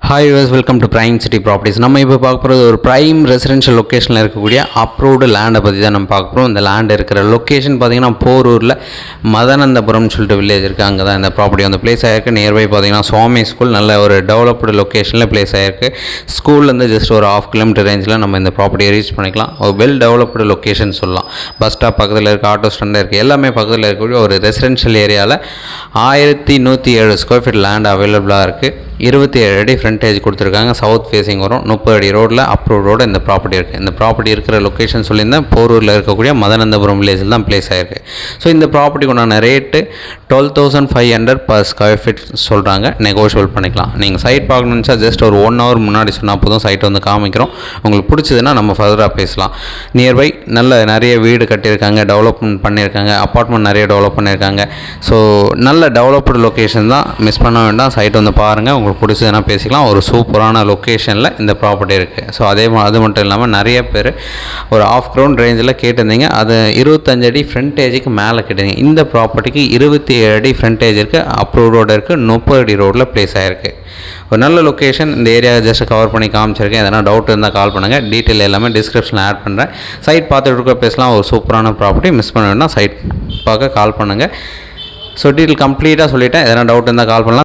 Hi use welcome to prime city properties. நம்ம இப்போ பார்க்க போகிறது ஒரு ப்ரைம் ரெசிடென்ஷியல் லொக்கேஷனில் இருக்கக்கூடிய அப்ரூவ்டு லேண்டை பற்றி தான் நம்ம பார்க்க போகிறோம். இந்த லேண்ட் இருக்கிற லொக்கேஷன் பார்த்திங்கன்னா போரூரில் மதனந்தபுரம்னு சொல்லிட்டு வில்லேஜ் இருக்குது. அங்கே தான் இந்த ப்ராப்பர்ட்டி வந்து பிளேஸ் ஆகிருக்கு. நியர்பை பார்த்திங்கன்னா சுவாமி ஸ்கூல் நல்ல ஒரு டெவலப்டு லொக்கேஷனில் பிளேஸ் ஆகிருக்கு. ஸ்கூல்லேருந்து ஜஸ்ட் ஒரு 1/2 கிலோமீட்டர் ரேஞ்சில் நம்ம இந்த ப்ராப்பர்ட்டியை ரீச் பண்ணிக்கலாம். ஒரு வெல் டெவலப்டு லொக்கேஷன் சொல்லலாம். பஸ் ஸ்டாப் பக்கத்தில் இருக்குது, ஆட்டோ ஸ்டாண்ட் இருக்குது, எல்லாமே பக்கத்தில் இருக்கக்கூடிய ஒரு ரெசிடென்ஷியல் ஏரியாவில் 1107 ஸ்கொயர் ஃபீட் லேண்ட் அவைலபிளாக இருக்குது. 27 அடி ஃப்ரண்டேஜ் கொடுத்துருக்காங்க. சவுத் ஃபேஸிங் வரும். 30 அடி ரோடில் அப்ரூவ் ரோடு இந்த ப்ராப்பர்ட்டி இருக்குது. இந்த ப்ராப்பர்ட்டி இருக்கிற லொக்கேஷன் சொல்லியிருந்தேன், போரூரில் இருக்கக்கூடிய மதனந்தபுரம் வில்லேஜில் தான் பிளேஸ் ஆகிருக்கு. ஸோ இந்த ப்ராப்பர்ட்டிக்கு உண்டான ரேட்டு 12,500 per ஸ்கொயர் ஃபீட் சொல்கிறாங்க. நெகோஷியபிள் பண்ணிக்கலாம். நீங்கள் சைட் பார்க்கணுன்னு ஜஸ்ட் ஒரு 1 hour முன்னாடி சொன்னால் போதும், சைட் வந்து காமிக்கிறோம். உங்களுக்கு பிடிச்சதுன்னா நம்ம ஃபர்தராக பேசலாம். நியர்பை நிறைய வீடு கட்டியிருக்காங்க, டெவலப்மெண்ட் பண்ணியிருக்காங்க, அப்பார்ட்மெண்ட் நிறைய டெவலப் பண்ணியிருக்காங்க. ஸோ நல்ல டெவலப்டு லொக்கேஷன் தான், மிஸ் பண்ண வேண்டாம். சைட் வந்து பாருங்கள், உங்களுக்கு பிடிச்சதுன்னா பேசிக்கலாம். ஒரு சூப்பரான லொக்கேஷனில் இந்த ப்ராப்பர்ட்டி இருக்குது. ஸோ அது மட்டும் இல்லாமல் நிறைய பேர் ஒரு 1/2 கிரவுண்ட் ரேஞ்சில் கேட்டிருந்தீங்க. அது 25 அடி ஃப்ரண்டேஜுக்கு மேலே கேட்டிருந்தீங்க. இந்த ப்ராப்பர்ட்டிக்கு 27 அடி ஃப்ரண்டேஜ் இருக்குது, அப்ரூவ் ரோடு இருக்குது, 30 அடி ரோடில் பிளேஸ் ஆகிருக்கு. ஒரு நல்ல லொக்கேஷன். இந்த ஏரியா ஜஸ்ட் கவர் பண்ணி காமிச்சிருக்கேன். எதனா டவுட் இருந்தால் கால் பண்ணுங்கள். டீட்டெயில் எல்லாமே டிஸ்கிரிப்ஷனில் ஆட் பண்ணுறேன். சைட் பார்த்துட்டு இருக்க பேசலாம். ஒரு சூப்பரான ப்ராப்பர்ட்டி. மிஸ் பண்ண வேண்டாம், சைட் பார்க்க கால் பண்ணுங்கள். ஸோ டீட்டெயில் கம்ப்ளீட்டாக சொல்லிவிட்டேன். எதனா டவுட் இருந்தால் கால் பண்ணலாம்.